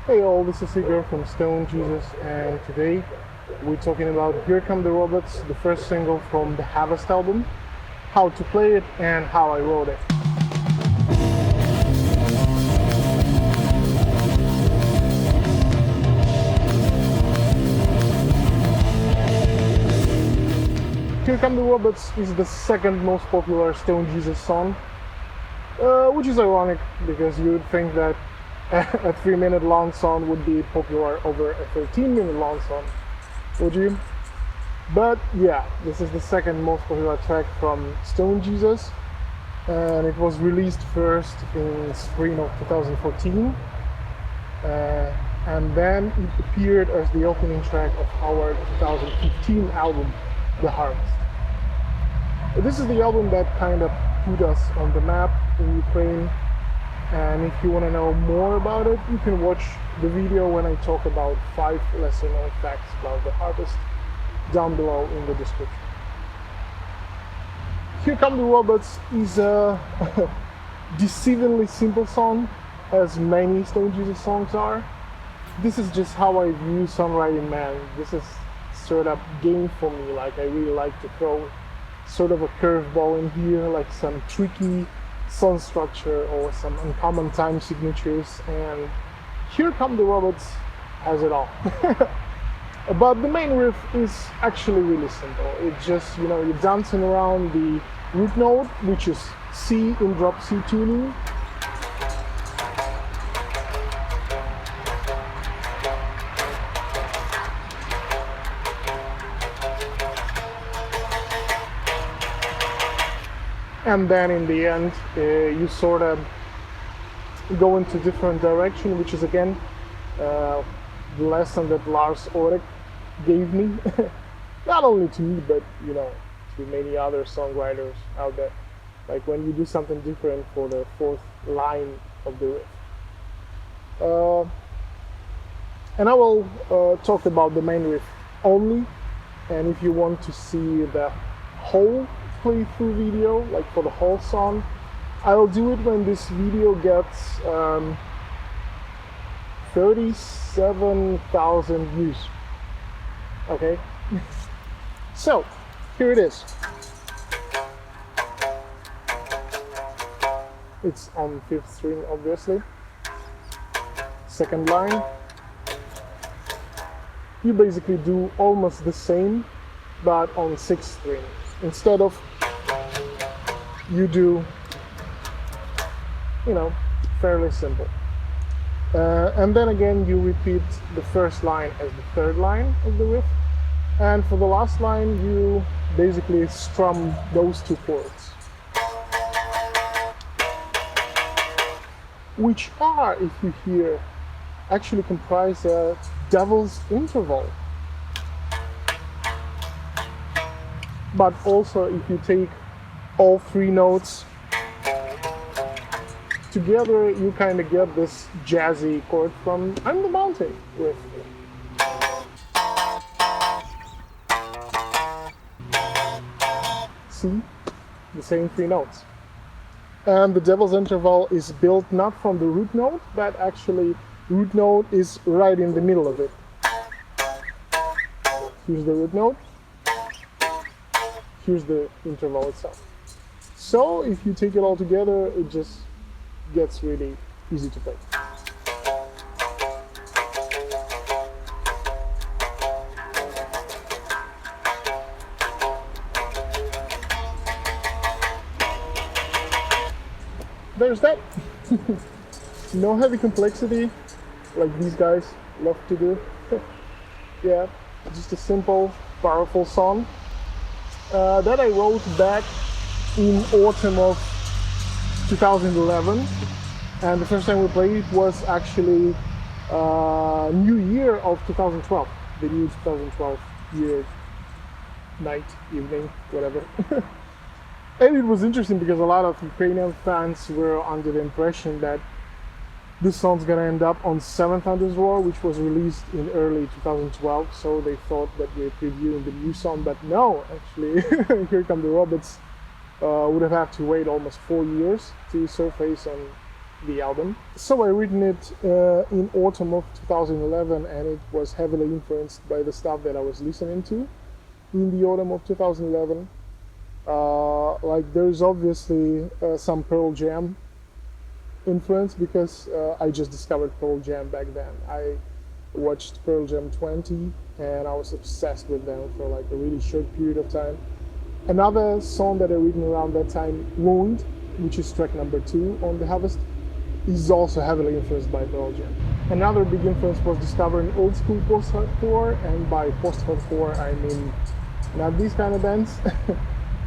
Hey all, this is Igor from Stone Jesus, and today we're talking about Here Come the Robots, the first single from the Harvest album, how to play it, and how I wrote it. Here Come the Robots is the second most popular Stone Jesus song, which is ironic because you would think that a 3-minute long song would be popular over a 13-minute long song, would you? But yeah, this is the second most popular track from Stone Jesus, and it was released first in spring of 2014, and then it appeared as the opening track of our 2015 album, The Harvest. This is the album that kind of put us on the map in Ukraine, and if you want to know more about it, you can watch the video when I talk about 5 lesser known facts about The Harvest down below in the description. Here Come the Robots is a deceivingly simple song, as many Stone Jesus songs are. This is just how I view songwriting, man. This is sort of game for me. Like, I really like to throw sort of a curveball in here, like some tricky song structure or some uncommon time signatures, and Here Come the Robots has it all. But the main riff is actually really simple. It's just, you're dancing around the root note, which is C in drop C tuning. And then in the end, you sort of go into different direction, which is again the lesson that Lars Ulrich gave me, not only to me, but to many other songwriters out there. Like when you do something different for the 4th line of the riff. And I will talk about the main riff only, and if you want to see the whole playthrough video, like for the whole song, I'll do it when this video gets 37,000 views. Okay? So, here it is. It's on 5th string, obviously. 2nd line. You basically do almost the same, but on 6th string. Instead of, you do, fairly simple. And then again, you repeat the first line as the 3rd line of the riff. And for the last line, you basically strum those 2 chords, which are, if you hear, actually comprise a devil's interval. But also, if you take all 3 notes together, you kind of get this jazzy chord from I'm the Mountain riff. See? The same 3 notes. And the devil's interval is built not from the root note, but actually root note is right in the middle of it. Here's the root note. Here's the interval itself. So if you take it all together, it just gets really easy to play. There's that. No heavy complexity like these guys love to do. Yeah, just a simple, powerful song that I wrote back in autumn of 2011, and the first time we played it was actually New Year of 2012, the new 2012 year, night, evening, whatever. And it was interesting because a lot of Ukrainian fans were under the impression that this song's gonna end up on 7th Thunder's Roar, which was released in early 2012, so they thought that we were previewing the new song, but no, actually, Here Come the Robots would have had to wait almost 4 years to surface on the album. So I written it in autumn of 2011, and it was heavily influenced by the stuff that I was listening to in the autumn of 2011. Like there's obviously some Pearl Jam influence, because I just discovered Pearl Jam back then. I watched Pearl Jam 20 and I was obsessed with them for like a really short period of time. Another song that I written around that time, Wound, which is track number 2 on The Harvest, is also heavily influenced by Pearl Jam. Another big influence was discovering old school post-hardcore, and by post-hardcore I mean not these kind of bands,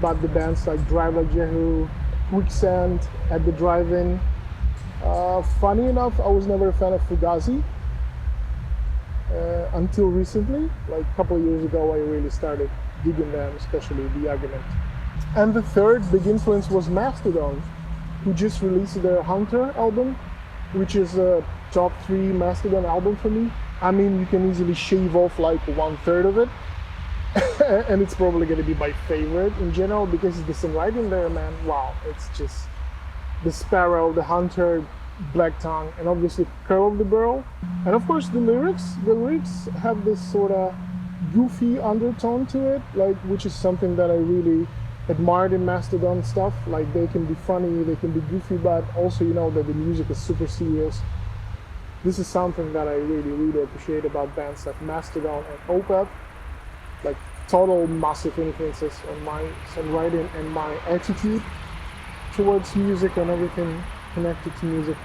but the bands like Drive Like Jehu, Quicksand, At the Drive-In. Funny enough, I was never a fan of Fugazi until recently. Like a couple of years ago, I really started digging them, especially The Argument. And the third big influence was Mastodon, who just released their Hunter album, which is a top 3 Mastodon album for me. I mean, you can easily shave off like 1/3 of it, and it's probably going to be my favorite in general, because the songwriting there, man, wow, it's just the Sparrow, the Hunter, Black Tongue, and obviously Curl of the Burl. And of course the lyrics have this sort of goofy undertone to it, like, which is something that I really admired in Mastodon stuff. Like, they can be funny, they can be goofy, but also, you know, that the music is super serious. This is something that I really appreciate about bands like Mastodon and Opeth. Like, total massive influences on my songwriting and my attitude towards music and everything connected to music.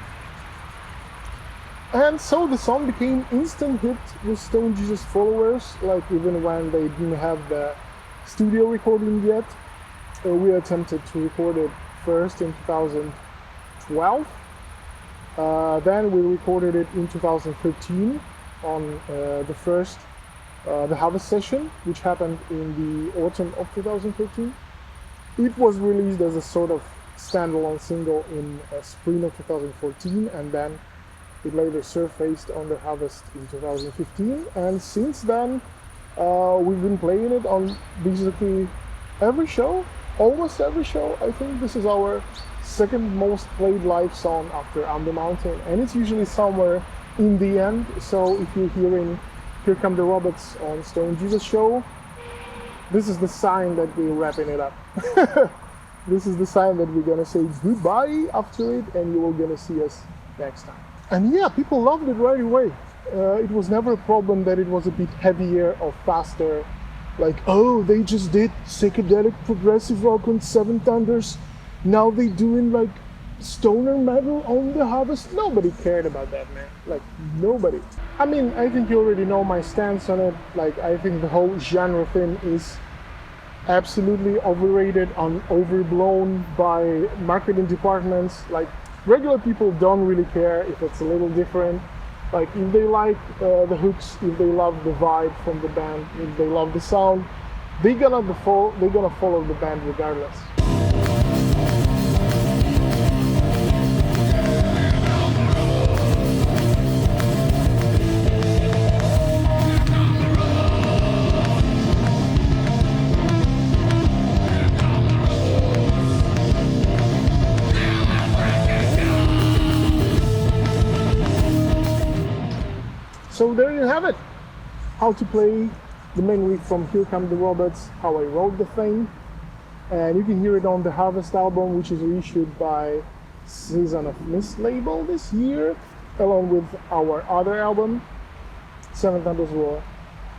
And so the song became instant hit with Stone Jesus followers, like even when they didn't have the studio recording yet. We attempted to record it first in 2012. Then we recorded it in 2013 on the first The Harvest session, which happened in the autumn of 2013. It was released as a sort of standalone single in spring of 2014, and then it later surfaced on The Harvest in 2015. And since then, we've been playing it on basically every show, almost every show. I think this is our second most played live song after On the Mountain, and it's usually somewhere in the end. So if you're hearing Here Come the Robots on Stone Jesus show, this is the sign that we're wrapping it up. This is the sign that we're gonna say goodbye after it, and you're gonna see us next time. And yeah, people loved it right away. It was never a problem that it was a bit heavier or faster. Like, oh, they just did psychedelic progressive rock on Seven Thunders, now they doing like stoner metal on The Harvest. Nobody cared about that, man. Like, nobody. I mean, I think you already know my stance on it. Like, I think the whole genre thing is absolutely overrated and overblown by marketing departments. Like, regular people don't really care if it's a little different. Like, if they like the hooks, if they love the vibe from the band, if they love the sound, they're gonna follow the band regardless. So there you have it, how to play the main riff from Here Come the Robots, how I wrote the thing. And you can hear it on the Harvest album, which is reissued by Season of Mist label this year, along with our other album, Seven Thunders Roar.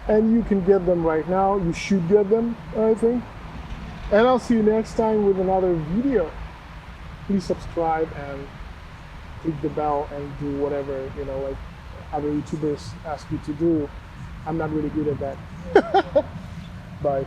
And you can get them right now, you should get them, I think. And I'll see you next time with another video. Please subscribe and click the bell and do whatever, you know, like other YouTubers ask you to do. I'm not really good at that. Bye.